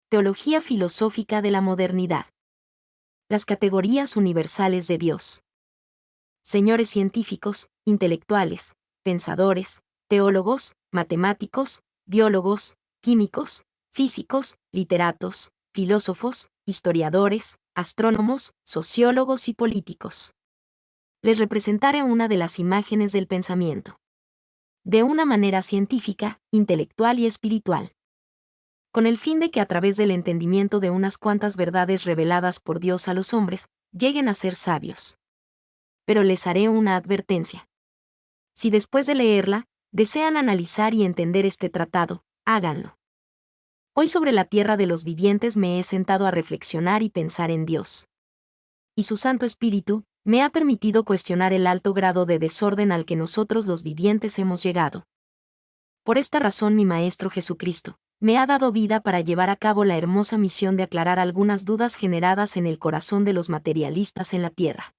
Teología filosófica de la modernidad. Las categorías universales de Dios. Señores científicos, intelectuales, pensadores, teólogos, matemáticos, biólogos, químicos, físicos, literatos, filósofos, historiadores, astrónomos, sociólogos y políticos. Les representaré una de las imágenes del pensamiento. De una manera científica, intelectual y espiritual. Con el fin de que a través del entendimiento de unas cuantas verdades reveladas por Dios a los hombres, lleguen a ser sabios. Pero les haré una advertencia. Si después de leerla, desean analizar y entender este tratado, háganlo. Hoy sobre la tierra de los vivientes me he sentado a reflexionar y pensar en Dios. Y su Santo Espíritu me ha permitido cuestionar el alto grado de desorden al que nosotros los vivientes hemos llegado. Por esta razón mi Maestro Jesucristo me ha dado vida para llevar a cabo la hermosa misión de aclarar algunas dudas generadas en el corazón de los materialistas en la tierra.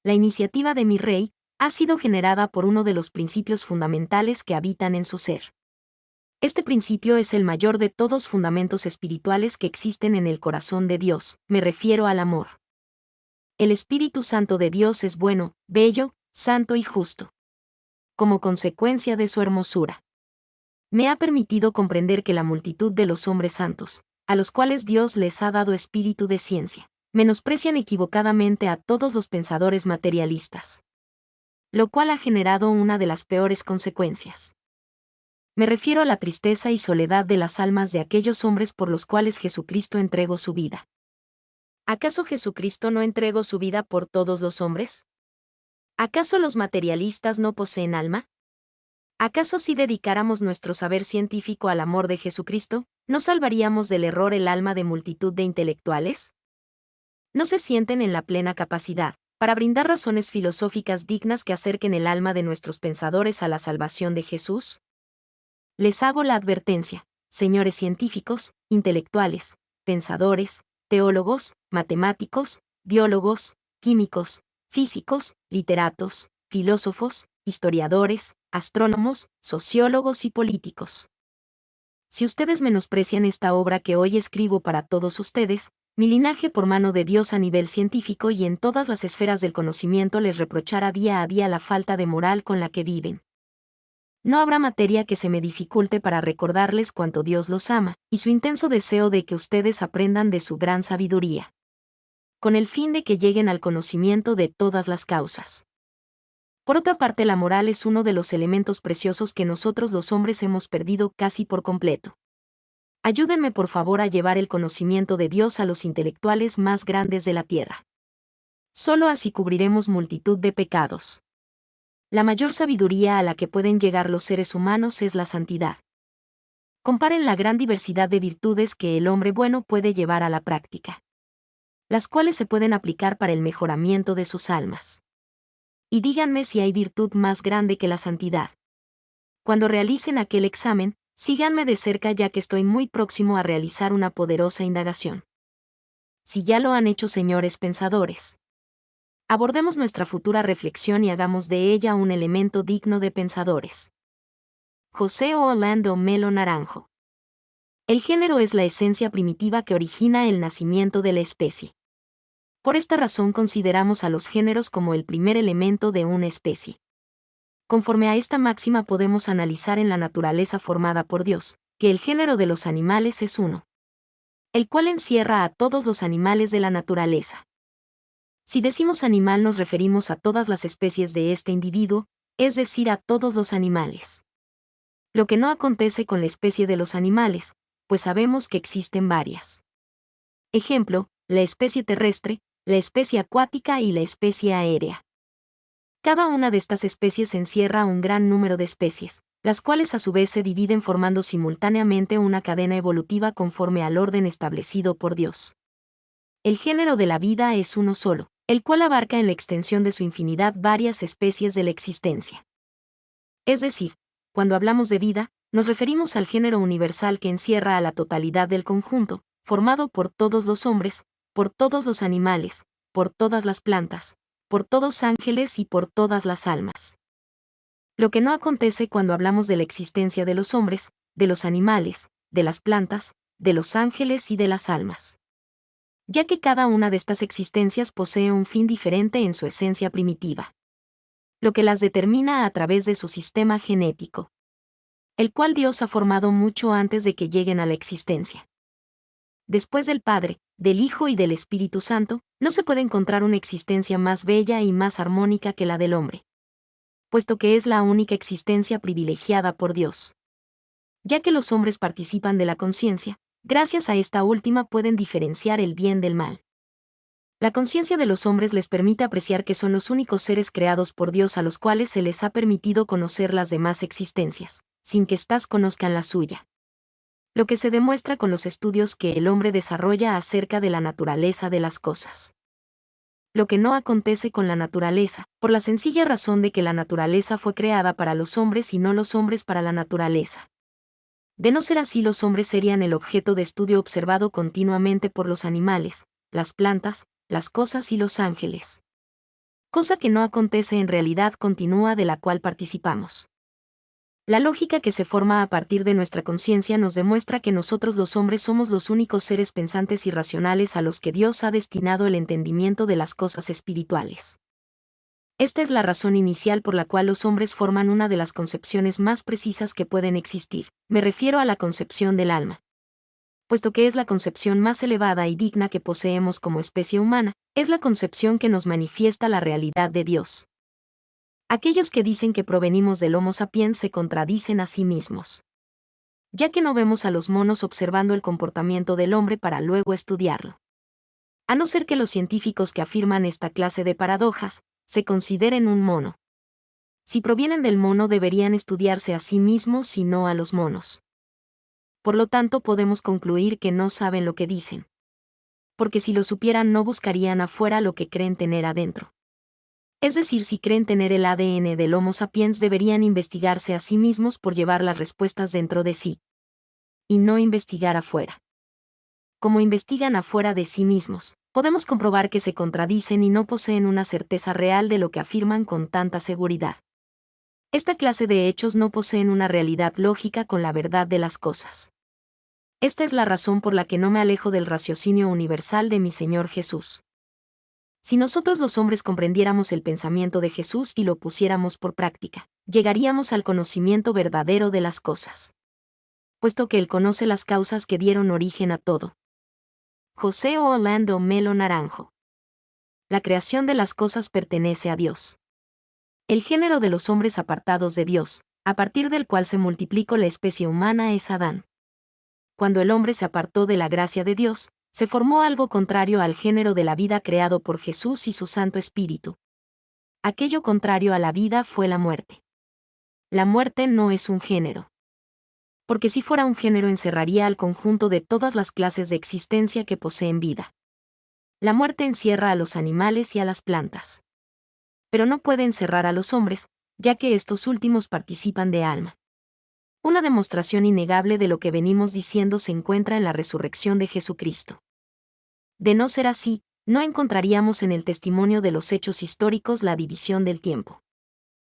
La iniciativa de mi Rey ha sido generada por uno de los principios fundamentales que habitan en su ser. Este principio es el mayor de todos fundamentos espirituales que existen en el corazón de Dios, me refiero al amor. El Espíritu Santo de Dios es bueno, bello, santo y justo. Como consecuencia de su hermosura, me ha permitido comprender que la multitud de los hombres santos, a los cuales Dios les ha dado espíritu de ciencia, menosprecian equivocadamente a todos los pensadores materialistas. Lo cual ha generado una de las peores consecuencias. Me refiero a la tristeza y soledad de las almas de aquellos hombres por los cuales Jesucristo entregó su vida. ¿Acaso Jesucristo no entregó su vida por todos los hombres? ¿Acaso los materialistas no poseen alma? ¿Acaso si dedicáramos nuestro saber científico al amor de Jesucristo, no salvaríamos del error el alma de multitud de intelectuales? ¿No se sienten en la plena capacidad para brindar razones filosóficas dignas que acerquen el alma de nuestros pensadores a la salvación de Jesús? Les hago la advertencia, señores científicos, intelectuales, pensadores, teólogos, matemáticos, biólogos, químicos, físicos, literatos, filósofos, historiadores, astrónomos, sociólogos y políticos. Si ustedes menosprecian esta obra que hoy escribo para todos ustedes, mi linaje por mano de Dios a nivel científico y en todas las esferas del conocimiento les reprochará día a día la falta de moral con la que viven. No habrá materia que se me dificulte para recordarles cuánto Dios los ama, y su intenso deseo de que ustedes aprendan de su gran sabiduría, con el fin de que lleguen al conocimiento de todas las causas. Por otra parte, la moral es uno de los elementos preciosos que nosotros los hombres hemos perdido casi por completo. Ayúdenme por favor a llevar el conocimiento de Dios a los intelectuales más grandes de la tierra. Solo así cubriremos multitud de pecados. La mayor sabiduría a la que pueden llegar los seres humanos es la santidad. Comparen la gran diversidad de virtudes que el hombre bueno puede llevar a la práctica, las cuales se pueden aplicar para el mejoramiento de sus almas. Y díganme si hay virtud más grande que la santidad. Cuando realicen aquel examen, síganme de cerca ya que estoy muy próximo a realizar una poderosa indagación. Si ya lo han hecho, señores pensadores, abordemos nuestra futura reflexión y hagamos de ella un elemento digno de pensadores. José Orlando Melo Naranjo. El género es la esencia primitiva que origina el nacimiento de la especie. Por esta razón consideramos a los géneros como el primer elemento de una especie. Conforme a esta máxima podemos analizar en la naturaleza formada por Dios, que el género de los animales es uno, el cual encierra a todos los animales de la naturaleza. Si decimos animal nos referimos a todas las especies de este individuo, es decir, a todos los animales. Lo que no acontece con la especie de los animales, pues sabemos que existen varias. Ejemplo, la especie terrestre, la especie acuática y la especie aérea. Cada una de estas especies encierra un gran número de especies, las cuales a su vez se dividen formando simultáneamente una cadena evolutiva conforme al orden establecido por Dios. El género de la vida es uno solo, el cual abarca en la extensión de su infinidad varias especies de la existencia. Es decir, cuando hablamos de vida, nos referimos al género universal que encierra a la totalidad del conjunto, formado por todos los hombres, por todos los animales, por todas las plantas, por todos ángeles y por todas las almas. Lo que no acontece cuando hablamos de la existencia de los hombres, de los animales, de las plantas, de los ángeles y de las almas. Ya que cada una de estas existencias posee un fin diferente en su esencia primitiva, lo que las determina a través de su sistema genético, el cual Dios ha formado mucho antes de que lleguen a la existencia. Después del Padre, del Hijo y del Espíritu Santo, no se puede encontrar una existencia más bella y más armónica que la del hombre, puesto que es la única existencia privilegiada por Dios. Ya que los hombres participan de la conciencia, gracias a esta última pueden diferenciar el bien del mal. La conciencia de los hombres les permite apreciar que son los únicos seres creados por Dios a los cuales se les ha permitido conocer las demás existencias, sin que éstas conozcan la suya. Lo que se demuestra con los estudios que el hombre desarrolla acerca de la naturaleza de las cosas. Lo que no acontece con la naturaleza, por la sencilla razón de que la naturaleza fue creada para los hombres y no los hombres para la naturaleza. De no ser así, los hombres serían el objeto de estudio observado continuamente por los animales, las plantas, las cosas y los ángeles. Cosa que no acontece en realidad continua de la cual participamos. La lógica que se forma a partir de nuestra conciencia nos demuestra que nosotros los hombres somos los únicos seres pensantes y racionales a los que Dios ha destinado el entendimiento de las cosas espirituales. Esta es la razón inicial por la cual los hombres forman una de las concepciones más precisas que pueden existir, me refiero a la concepción del alma. Puesto que es la concepción más elevada y digna que poseemos como especie humana, es la concepción que nos manifiesta la realidad de Dios. Aquellos que dicen que provenimos del Homo sapiens se contradicen a sí mismos, ya que no vemos a los monos observando el comportamiento del hombre para luego estudiarlo. A no ser que los científicos que afirman esta clase de paradojas se consideren un mono. Si provienen del mono deberían estudiarse a sí mismos y no a los monos. Por lo tanto podemos concluir que no saben lo que dicen. Porque si lo supieran no buscarían afuera lo que creen tener adentro. Es decir, si creen tener el ADN del Homo sapiens deberían investigarse a sí mismos por llevar las respuestas dentro de sí. Y no investigar afuera. Como investigan afuera de sí mismos, podemos comprobar que se contradicen y no poseen una certeza real de lo que afirman con tanta seguridad. Esta clase de hechos no poseen una realidad lógica con la verdad de las cosas. Esta es la razón por la que no me alejo del raciocinio universal de mi Señor Jesús. Si nosotros los hombres comprendiéramos el pensamiento de Jesús y lo pusiéramos por práctica, llegaríamos al conocimiento verdadero de las cosas. Puesto que Él conoce las causas que dieron origen a todo. José Orlando Melo Naranjo. La creación de las cosas pertenece a Dios. El género de los hombres apartados de Dios, a partir del cual se multiplicó la especie humana, es Adán. Cuando el hombre se apartó de la gracia de Dios, se formó algo contrario al género de la vida creado por Jesús y su Santo Espíritu. Aquello contrario a la vida fue la muerte. La muerte no es un género. Porque si fuera un género encerraría al conjunto de todas las clases de existencia que poseen vida. La muerte encierra a los animales y a las plantas. Pero no puede encerrar a los hombres, ya que estos últimos participan de alma. Una demostración innegable de lo que venimos diciendo se encuentra en la resurrección de Jesucristo. De no ser así, no encontraríamos en el testimonio de los hechos históricos la división del tiempo,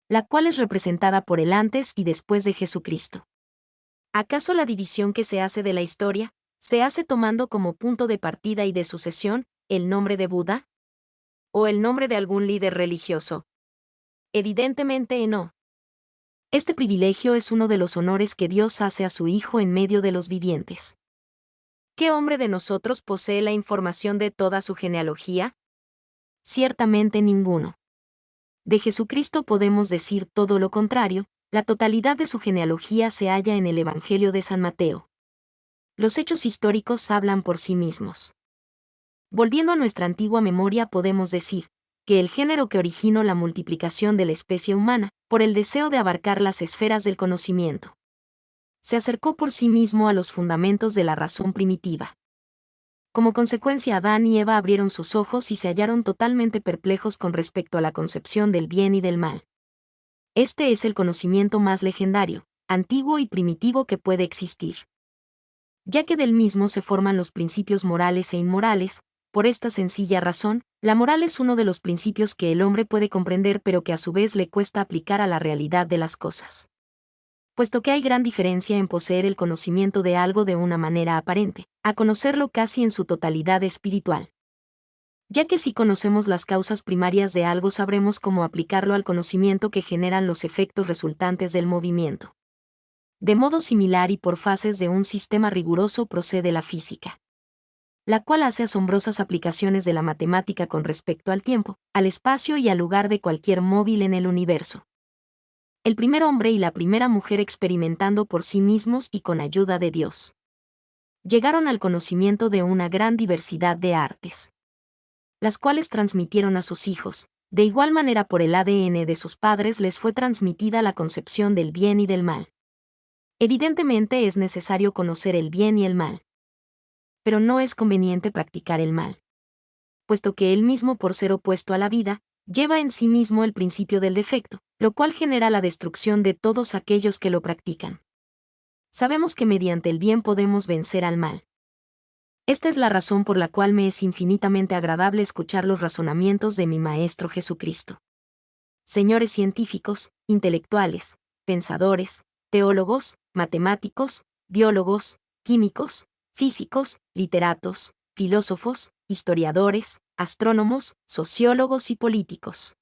la cual es representada por el antes y después de Jesucristo. ¿Acaso la división que se hace de la historia, se hace tomando como punto de partida y de sucesión el nombre de Buda? ¿O el nombre de algún líder religioso? Evidentemente no. Este privilegio es uno de los honores que Dios hace a su Hijo en medio de los vivientes. ¿Qué hombre de nosotros posee la información de toda su genealogía? Ciertamente ninguno. De Jesucristo podemos decir todo lo contrario, la totalidad de su genealogía se halla en el Evangelio de San Mateo. Los hechos históricos hablan por sí mismos. Volviendo a nuestra antigua memoria podemos decir, que el género que originó la multiplicación de la especie humana, por el deseo de abarcar las esferas del conocimiento, se acercó por sí mismo a los fundamentos de la razón primitiva. Como consecuencia, Adán y Eva abrieron sus ojos y se hallaron totalmente perplejos con respecto a la concepción del bien y del mal. Este es el conocimiento más legendario, antiguo y primitivo que puede existir. Ya que del mismo se forman los principios morales e inmorales, por esta sencilla razón, la moral es uno de los principios que el hombre puede comprender pero que a su vez le cuesta aplicar a la realidad de las cosas. puesto que hay gran diferencia en poseer el conocimiento de algo de una manera aparente, a conocerlo casi en su totalidad espiritual. Ya que si conocemos las causas primarias de algo sabremos cómo aplicarlo al conocimiento que generan los efectos resultantes del movimiento. De modo similar y por fases de un sistema riguroso procede la física, la cual hace asombrosas aplicaciones de la matemática con respecto al tiempo, al espacio y al lugar de cualquier móvil en el universo. El primer hombre y la primera mujer experimentando por sí mismos y con ayuda de Dios, llegaron al conocimiento de una gran diversidad de artes, las cuales transmitieron a sus hijos. De igual manera por el ADN de sus padres les fue transmitida la concepción del bien y del mal. Evidentemente es necesario conocer el bien y el mal, pero no es conveniente practicar el mal, puesto que él mismo por ser opuesto a la vida, lleva en sí mismo el principio del defecto, lo cual genera la destrucción de todos aquellos que lo practican. Sabemos que mediante el bien podemos vencer al mal. Esta es la razón por la cual me es infinitamente agradable escuchar los razonamientos de mi Maestro Jesucristo. Señores científicos, intelectuales, pensadores, teólogos, matemáticos, biólogos, químicos, físicos, literatos, filósofos, historiadores, astrónomos, sociólogos y políticos.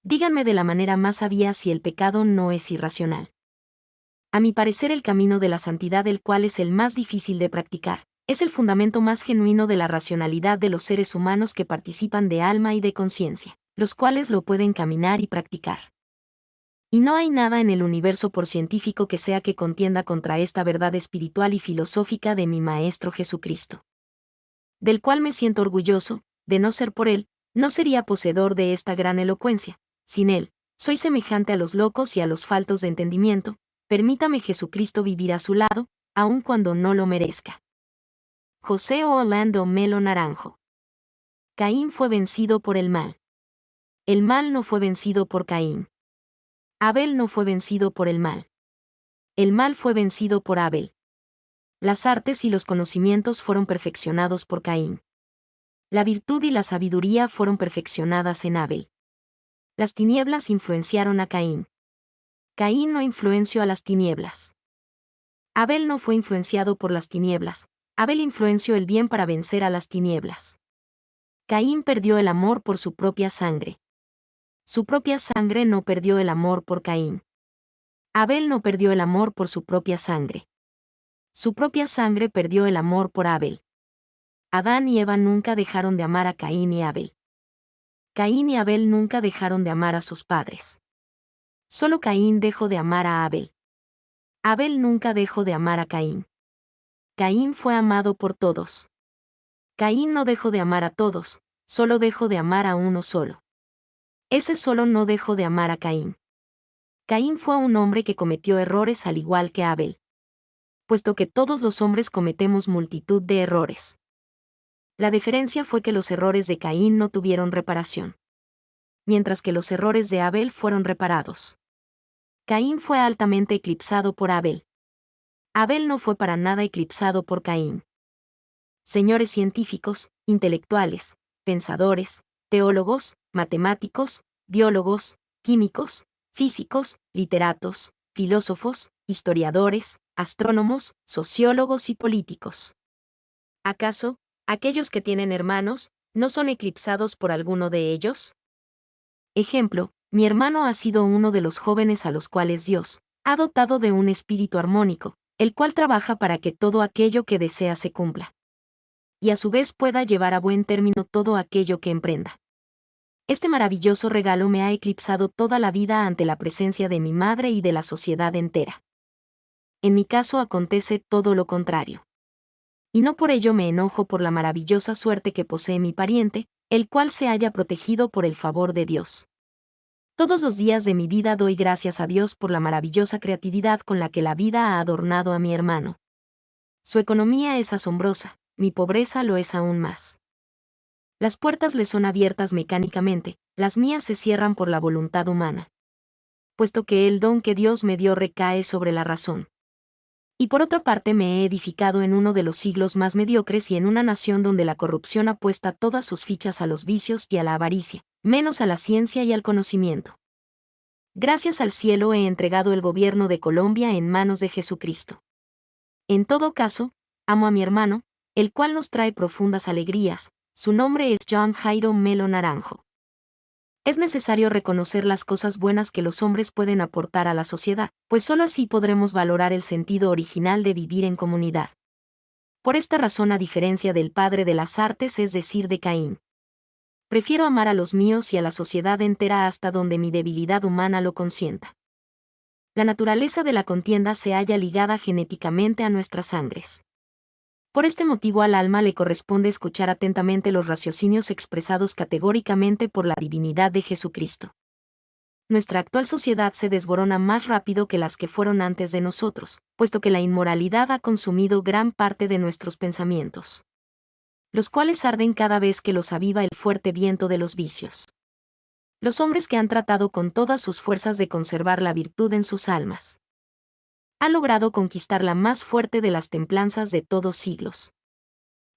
Díganme de la manera más sabia si el pecado no es irracional. A mi parecer el camino de la santidad, el cual es el más difícil de practicar, es el fundamento más genuino de la racionalidad de los seres humanos que participan de alma y de conciencia, los cuales lo pueden caminar y practicar. Y no hay nada en el universo por científico que sea que contienda contra esta verdad espiritual y filosófica de mi Maestro Jesucristo, del cual me siento orgulloso. De no ser por él, no sería poseedor de esta gran elocuencia. Sin él, soy semejante a los locos y a los faltos de entendimiento. Permítame Jesucristo vivir a su lado, aun cuando no lo merezca. José Orlando Melo Naranjo. Caín fue vencido por el mal. El mal no fue vencido por Caín. Abel no fue vencido por el mal. El mal fue vencido por Abel. Las artes y los conocimientos fueron perfeccionados por Caín. La virtud y la sabiduría fueron perfeccionadas en Abel. Las tinieblas influenciaron a Caín. Caín no influenció a las tinieblas. Abel no fue influenciado por las tinieblas. Abel influenció el bien para vencer a las tinieblas. Caín perdió el amor por su propia sangre. Su propia sangre no perdió el amor por Caín. Abel no perdió el amor por su propia sangre. Su propia sangre perdió el amor por Abel. Adán y Eva nunca dejaron de amar a Caín y Abel. Caín y Abel nunca dejaron de amar a sus padres. Solo Caín dejó de amar a Abel. Abel nunca dejó de amar a Caín. Caín fue amado por todos. Caín no dejó de amar a todos, solo dejó de amar a uno solo. Ese solo no dejó de amar a Caín. Caín fue un hombre que cometió errores al igual que Abel, puesto que todos los hombres cometemos multitud de errores. La diferencia fue que los errores de Caín no tuvieron reparación, mientras que los errores de Abel fueron reparados. Caín fue altamente eclipsado por Abel. Abel no fue para nada eclipsado por Caín. Señores científicos, intelectuales, pensadores, teólogos, matemáticos, biólogos, químicos, físicos, literatos, filósofos, historiadores, astrónomos, sociólogos y políticos. ¿Acaso, aquellos que tienen hermanos, no son eclipsados por alguno de ellos? Ejemplo, mi hermano ha sido uno de los jóvenes a los cuales Dios ha dotado de un espíritu armónico, el cual trabaja para que todo aquello que desea se cumpla, y a su vez pueda llevar a buen término todo aquello que emprenda. Este maravilloso regalo me ha eclipsado toda la vida ante la presencia de mi madre y de la sociedad entera. En mi caso acontece todo lo contrario. Y no por ello me enojo por la maravillosa suerte que posee mi pariente, el cual se halla protegido por el favor de Dios. Todos los días de mi vida doy gracias a Dios por la maravillosa creatividad con la que la vida ha adornado a mi hermano. Su economía es asombrosa, mi pobreza lo es aún más. Las puertas le son abiertas mecánicamente, las mías se cierran por la voluntad humana, puesto que el don que Dios me dio recae sobre la razón. Y por otra parte me he edificado en uno de los siglos más mediocres y en una nación donde la corrupción apuesta todas sus fichas a los vicios y a la avaricia, menos a la ciencia y al conocimiento. Gracias al cielo he entregado el gobierno de Colombia en manos de Jesucristo. En todo caso, amo a mi hermano, el cual nos trae profundas alegrías. Su nombre es John Jairo Melo Naranjo. Es necesario reconocer las cosas buenas que los hombres pueden aportar a la sociedad, pues sólo así podremos valorar el sentido original de vivir en comunidad. Por esta razón, a diferencia del padre de las artes, es decir, de Caín, prefiero amar a los míos y a la sociedad entera hasta donde mi debilidad humana lo consienta. La naturaleza de la contienda se halla ligada genéticamente a nuestras sangres. Por este motivo al alma le corresponde escuchar atentamente los raciocinios expresados categóricamente por la divinidad de Jesucristo. Nuestra actual sociedad se desborona más rápido que las que fueron antes de nosotros, puesto que la inmoralidad ha consumido gran parte de nuestros pensamientos, los cuales arden cada vez que los aviva el fuerte viento de los vicios. Los hombres que han tratado con todas sus fuerzas de conservar la virtud en sus almas, ha logrado conquistar la más fuerte de las templanzas de todos siglos.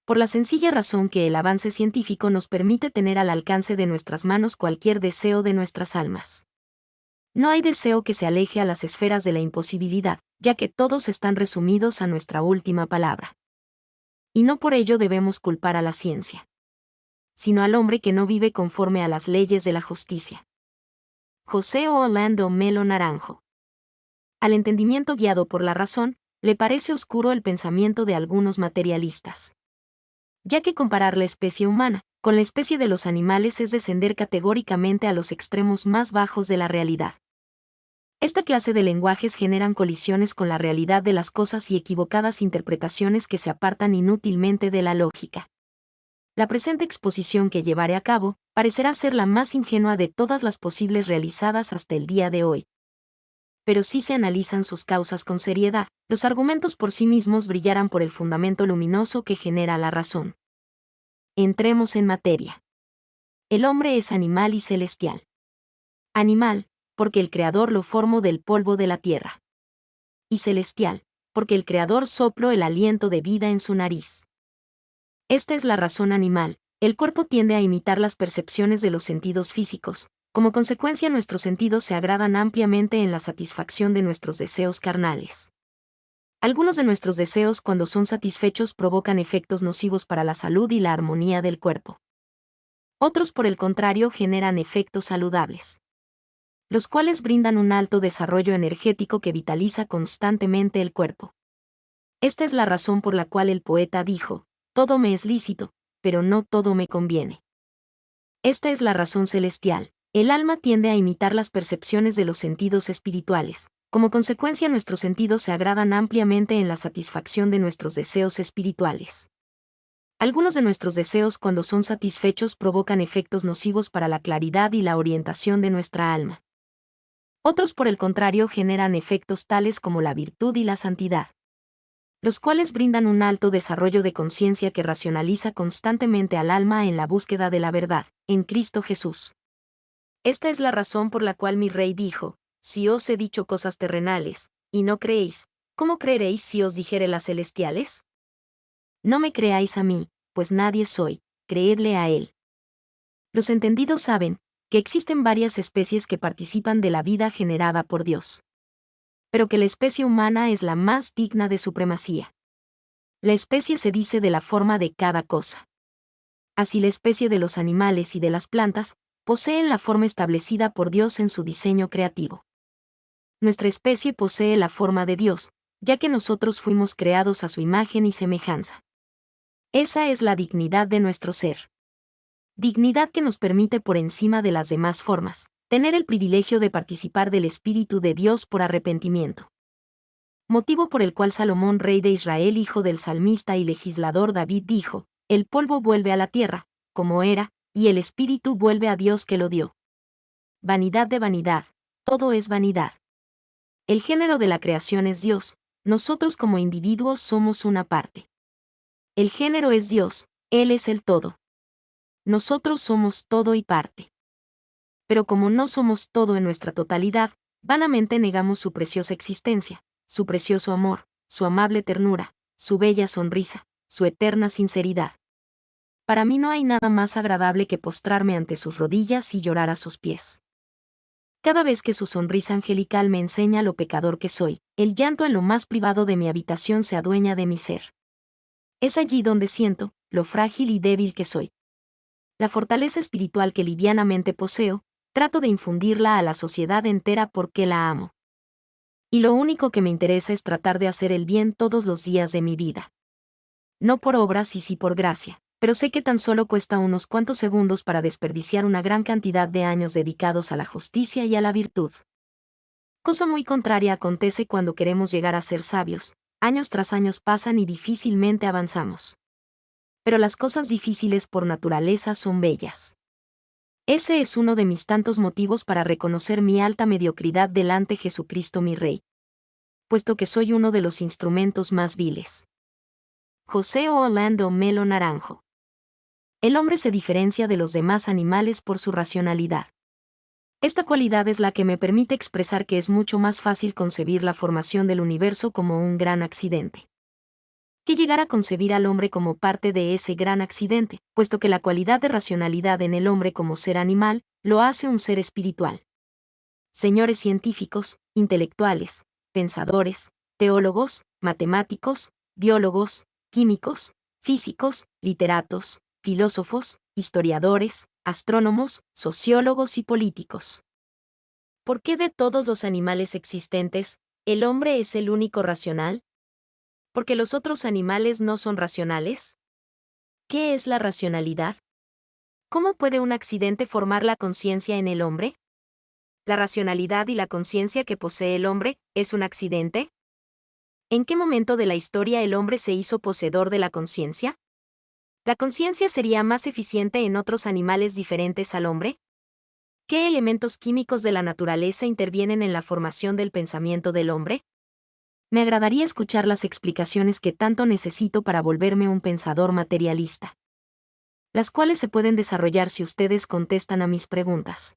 Por la sencilla razón que el avance científico nos permite tener al alcance de nuestras manos cualquier deseo de nuestras almas. No hay deseo que se aleje a las esferas de la imposibilidad, ya que todos están resumidos a nuestra última palabra. Y no por ello debemos culpar a la ciencia, sino al hombre que no vive conforme a las leyes de la justicia. José Orlando Melo Naranjo. Al entendimiento guiado por la razón, le parece oscuro el pensamiento de algunos materialistas, ya que comparar la especie humana con la especie de los animales es descender categóricamente a los extremos más bajos de la realidad. Esta clase de lenguajes generan colisiones con la realidad de las cosas y equivocadas interpretaciones que se apartan inútilmente de la lógica. La presente exposición que llevaré a cabo parecerá ser la más ingenua de todas las posibles realizadas hasta el día de hoy. Pero si se analizan sus causas con seriedad, los argumentos por sí mismos brillarán por el fundamento luminoso que genera la razón. Entremos en materia. El hombre es animal y celestial. Animal, porque el Creador lo formó del polvo de la tierra. Y celestial, porque el Creador sopló el aliento de vida en su nariz. Esta es la razón animal. El cuerpo tiende a imitar las percepciones de los sentidos físicos. Como consecuencia, nuestros sentidos se agradan ampliamente en la satisfacción de nuestros deseos carnales. Algunos de nuestros deseos, cuando son satisfechos, provocan efectos nocivos para la salud y la armonía del cuerpo. Otros, por el contrario, generan efectos saludables, los cuales brindan un alto desarrollo energético que vitaliza constantemente el cuerpo. Esta es la razón por la cual el poeta dijo: todo me es lícito, pero no todo me conviene. Esta es la razón celestial. El alma tiende a imitar las percepciones de los sentidos espirituales. Como consecuencia, nuestros sentidos se agradan ampliamente en la satisfacción de nuestros deseos espirituales. Algunos de nuestros deseos, cuando son satisfechos, provocan efectos nocivos para la claridad y la orientación de nuestra alma. Otros, por el contrario, generan efectos tales como la virtud y la santidad, los cuales brindan un alto desarrollo de conciencia que racionaliza constantemente al alma en la búsqueda de la verdad, en Cristo Jesús. Esta es la razón por la cual mi Rey dijo: si os he dicho cosas terrenales, y no creéis, ¿cómo creeréis si os dijere las celestiales? No me creáis a mí, pues nadie soy, creedle a él. Los entendidos saben que existen varias especies que participan de la vida generada por Dios, pero que la especie humana es la más digna de supremacía. La especie se dice de la forma de cada cosa. Así la especie de los animales y de las plantas poseen la forma establecida por Dios en su diseño creativo. Nuestra especie posee la forma de Dios, ya que nosotros fuimos creados a su imagen y semejanza. Esa es la dignidad de nuestro ser. Dignidad que nos permite, por encima de las demás formas, tener el privilegio de participar del Espíritu de Dios por arrepentimiento. Motivo por el cual Salomón, rey de Israel, hijo del salmista y legislador David, dijo: el polvo vuelve a la tierra, como era, y el espíritu vuelve a Dios que lo dio. Vanidad de vanidad, todo es vanidad. El género de la creación es Dios, nosotros como individuos somos una parte. El género es Dios, Él es el todo. Nosotros somos todo y parte. Pero como no somos todo en nuestra totalidad, vanamente negamos su preciosa existencia, su precioso amor, su amable ternura, su bella sonrisa, su eterna sinceridad. Para mí no hay nada más agradable que postrarme ante sus rodillas y llorar a sus pies. Cada vez que su sonrisa angelical me enseña lo pecador que soy, el llanto en lo más privado de mi habitación se adueña de mi ser. Es allí donde siento lo frágil y débil que soy. La fortaleza espiritual que livianamente poseo, trato de infundirla a la sociedad entera porque la amo. Y lo único que me interesa es tratar de hacer el bien todos los días de mi vida. No por obras y sí por gracia, pero sé que tan solo cuesta unos cuantos segundos para desperdiciar una gran cantidad de años dedicados a la justicia y a la virtud. Cosa muy contraria acontece cuando queremos llegar a ser sabios, años tras años pasan y difícilmente avanzamos. Pero las cosas difíciles por naturaleza son bellas. Ese es uno de mis tantos motivos para reconocer mi alta mediocridad delante Jesucristo mi Rey, puesto que soy uno de los instrumentos más viles. José Orlando Melo Naranjo. El hombre se diferencia de los demás animales por su racionalidad. Esta cualidad es la que me permite expresar que es mucho más fácil concebir la formación del universo como un gran accidente que llegar a concebir al hombre como parte de ese gran accidente, puesto que la cualidad de racionalidad en el hombre como ser animal lo hace un ser espiritual. Señores científicos, intelectuales, pensadores, teólogos, matemáticos, biólogos, químicos, físicos, literatos, filósofos, historiadores, astrónomos, sociólogos y políticos. ¿Por qué de todos los animales existentes, el hombre es el único racional? ¿Porque los otros animales no son racionales? ¿Qué es la racionalidad? ¿Cómo puede un accidente formar la conciencia en el hombre? ¿La racionalidad y la conciencia que posee el hombre es un accidente? ¿En qué momento de la historia el hombre se hizo poseedor de la conciencia? ¿La conciencia sería más eficiente en otros animales diferentes al hombre? ¿Qué elementos químicos de la naturaleza intervienen en la formación del pensamiento del hombre? Me agradaría escuchar las explicaciones que tanto necesito para volverme un pensador materialista, las cuales se pueden desarrollar si ustedes contestan a mis preguntas.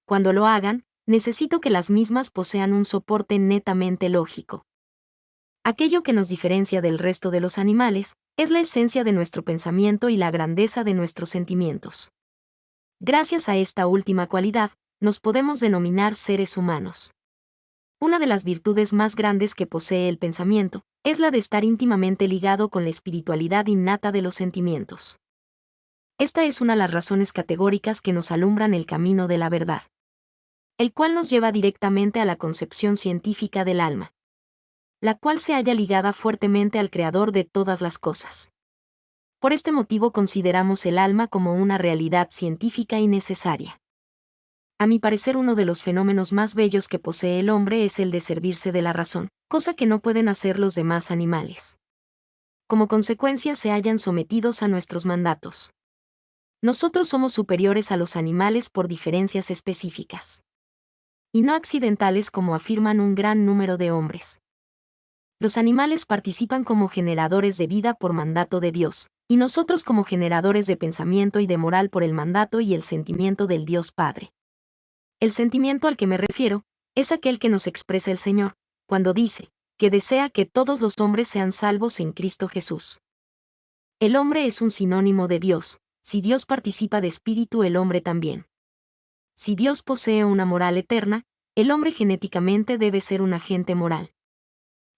Cuando lo hagan, necesito que las mismas posean un soporte netamente lógico. Aquello que nos diferencia del resto de los animales es la esencia de nuestro pensamiento y la grandeza de nuestros sentimientos. Gracias a esta última cualidad, nos podemos denominar seres humanos. Una de las virtudes más grandes que posee el pensamiento es la de estar íntimamente ligado con la espiritualidad innata de los sentimientos. Esta es una de las razones categóricas que nos alumbran el camino de la verdad, el cual nos lleva directamente a la concepción científica del alma, la cual se halla ligada fuertemente al Creador de todas las cosas. Por este motivo consideramos el alma como una realidad científica y necesaria. A mi parecer, uno de los fenómenos más bellos que posee el hombre es el de servirse de la razón, cosa que no pueden hacer los demás animales. Como consecuencia se hallan sometidos a nuestros mandatos. Nosotros somos superiores a los animales por diferencias específicas, y no accidentales como afirman un gran número de hombres. Los animales participan como generadores de vida por mandato de Dios, y nosotros como generadores de pensamiento y de moral por el mandato y el sentimiento del Dios Padre. El sentimiento al que me refiero es aquel que nos expresa el Señor, cuando dice que desea que todos los hombres sean salvos en Cristo Jesús. El hombre es un sinónimo de Dios. Si Dios participa de espíritu, el hombre también. Si Dios posee una moral eterna, el hombre genéticamente debe ser un agente moral.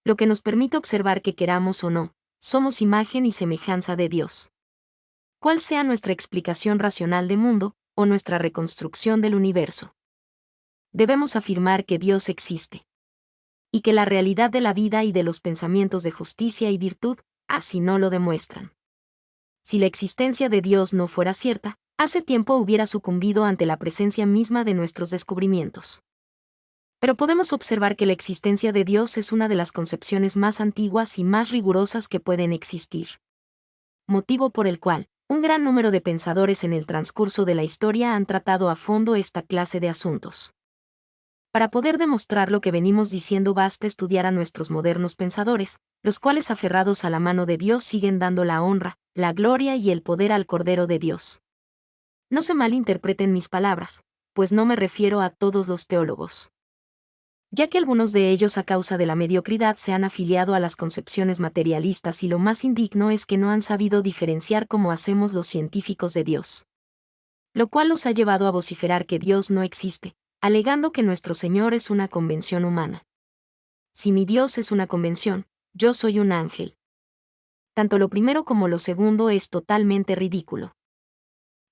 Lo que nos permite observar que queramos o no, somos imagen y semejanza de Dios. Cuál sea nuestra explicación racional del mundo, o nuestra reconstrucción del universo, debemos afirmar que Dios existe, y que la realidad de la vida y de los pensamientos de justicia y virtud, así no lo demuestran. Si la existencia de Dios no fuera cierta, hace tiempo hubiera sucumbido ante la presencia misma de nuestros descubrimientos. Pero podemos observar que la existencia de Dios es una de las concepciones más antiguas y más rigurosas que pueden existir. Motivo por el cual, un gran número de pensadores en el transcurso de la historia han tratado a fondo esta clase de asuntos. Para poder demostrar lo que venimos diciendo basta estudiar a nuestros modernos pensadores, los cuales aferrados a la mano de Dios siguen dando la honra, la gloria y el poder al Cordero de Dios. No se malinterpreten mis palabras, pues no me refiero a todos los teólogos, ya que algunos de ellos a causa de la mediocridad se han afiliado a las concepciones materialistas y lo más indigno es que no han sabido diferenciar como hacemos los científicos de Dios, lo cual los ha llevado a vociferar que Dios no existe, alegando que nuestro Señor es una convención humana. Si mi Dios es una convención, yo soy un ángel. Tanto lo primero como lo segundo es totalmente ridículo.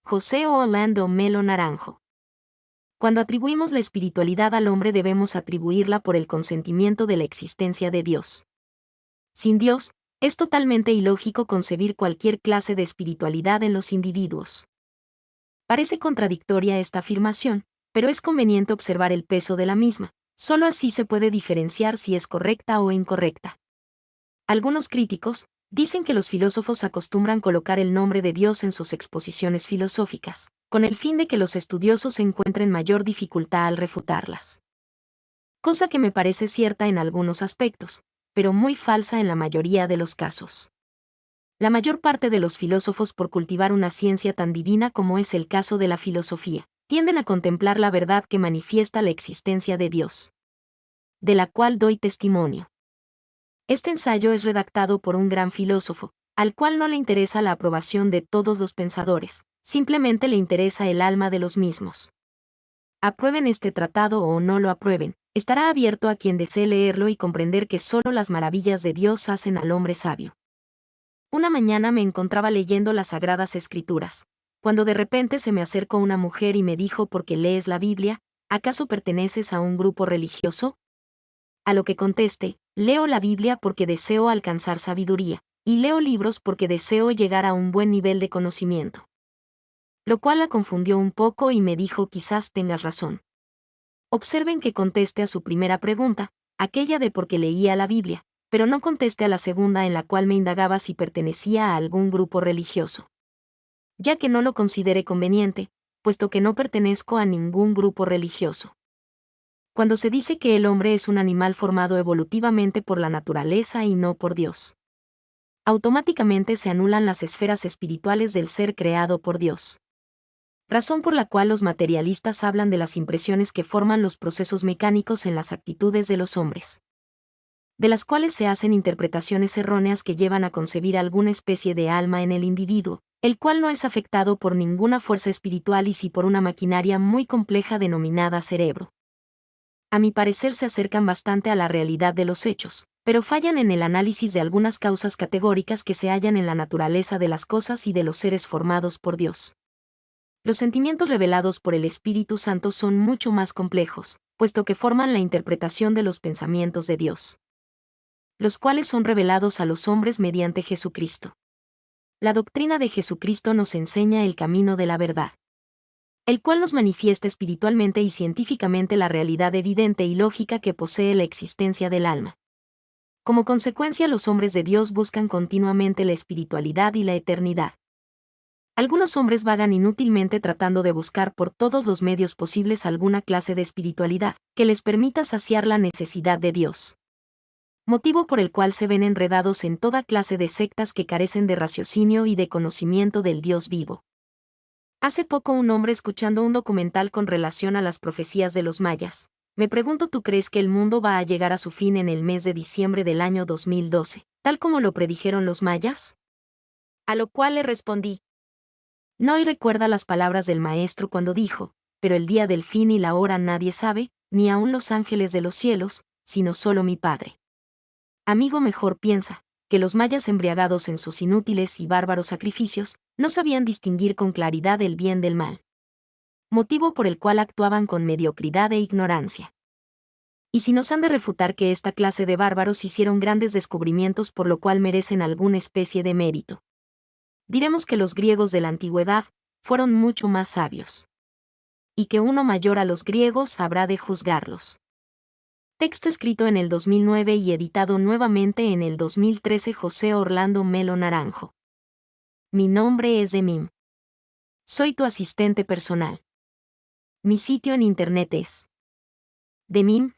José Orlando Melo Naranjo. Cuando atribuimos la espiritualidad al hombre debemos atribuirla por el consentimiento de la existencia de Dios. Sin Dios, es totalmente ilógico concebir cualquier clase de espiritualidad en los individuos. Parece contradictoria esta afirmación, pero es conveniente observar el peso de la misma, solo así se puede diferenciar si es correcta o incorrecta. Algunos críticos dicen que los filósofos acostumbran colocar el nombre de Dios en sus exposiciones filosóficas, con el fin de que los estudiosos encuentren mayor dificultad al refutarlas. Cosa que me parece cierta en algunos aspectos, pero muy falsa en la mayoría de los casos. La mayor parte de los filósofos, por cultivar una ciencia tan divina como es el caso de la filosofía, tienden a contemplar la verdad que manifiesta la existencia de Dios, de la cual doy testimonio. Este ensayo es redactado por un gran filósofo, al cual no le interesa la aprobación de todos los pensadores, simplemente le interesa el alma de los mismos. Aprueben este tratado o no lo aprueben, estará abierto a quien desee leerlo y comprender que solo las maravillas de Dios hacen al hombre sabio. Una mañana me encontraba leyendo las Sagradas Escrituras, cuando de repente se me acercó una mujer y me dijo: ¿por qué lees la Biblia? ¿Acaso perteneces a un grupo religioso? A lo que contesté: leo la Biblia porque deseo alcanzar sabiduría, y leo libros porque deseo llegar a un buen nivel de conocimiento. Lo cual la confundió un poco y me dijo: quizás tengas razón. Observen que conteste a su primera pregunta, aquella de por qué leía la Biblia, pero no conteste a la segunda, en la cual me indagaba si pertenecía a algún grupo religioso. Ya que no lo consideré conveniente, puesto que no pertenezco a ningún grupo religioso. Cuando se dice que el hombre es un animal formado evolutivamente por la naturaleza y no por Dios, automáticamente se anulan las esferas espirituales del ser creado por Dios. Razón por la cual los materialistas hablan de las impresiones que forman los procesos mecánicos en las actitudes de los hombres, de las cuales se hacen interpretaciones erróneas que llevan a concebir alguna especie de alma en el individuo, el cual no es afectado por ninguna fuerza espiritual y sí por una maquinaria muy compleja denominada cerebro. A mi parecer se acercan bastante a la realidad de los hechos, pero fallan en el análisis de algunas causas categóricas que se hallan en la naturaleza de las cosas y de los seres formados por Dios. Los sentimientos revelados por el Espíritu Santo son mucho más complejos, puesto que forman la interpretación de los pensamientos de Dios, los cuales son revelados a los hombres mediante Jesucristo. La doctrina de Jesucristo nos enseña el camino de la verdad, el cual nos manifiesta espiritualmente y científicamente la realidad evidente y lógica que posee la existencia del alma. Como consecuencia, los hombres de Dios buscan continuamente la espiritualidad y la eternidad. Algunos hombres vagan inútilmente tratando de buscar por todos los medios posibles alguna clase de espiritualidad que les permita saciar la necesidad de Dios, motivo por el cual se ven enredados en toda clase de sectas que carecen de raciocinio y de conocimiento del Dios vivo. Hace poco un hombre, escuchando un documental con relación a las profecías de los mayas, me preguntó: ¿tú crees que el mundo va a llegar a su fin en el mes de diciembre del año 2012, tal como lo predijeron los mayas? A lo cual le respondí: no, y recuerda las palabras del maestro cuando dijo: pero el día del fin y la hora nadie sabe, ni aun los ángeles de los cielos, sino solo mi Padre. Amigo, mejor piensa que los mayas, embriagados en sus inútiles y bárbaros sacrificios, no sabían distinguir con claridad el bien del mal, motivo por el cual actuaban con mediocridad e ignorancia. Y si nos han de refutar que esta clase de bárbaros hicieron grandes descubrimientos por lo cual merecen alguna especie de mérito, diremos que los griegos de la antigüedad fueron mucho más sabios, y que uno mayor a los griegos habrá de juzgarlos. Texto escrito en el 2009 y editado nuevamente en el 2013. José Orlando Melo Naranjo. Mi nombre es Demim. Soy tu asistente personal. Mi sitio en internet es demim.es.tl.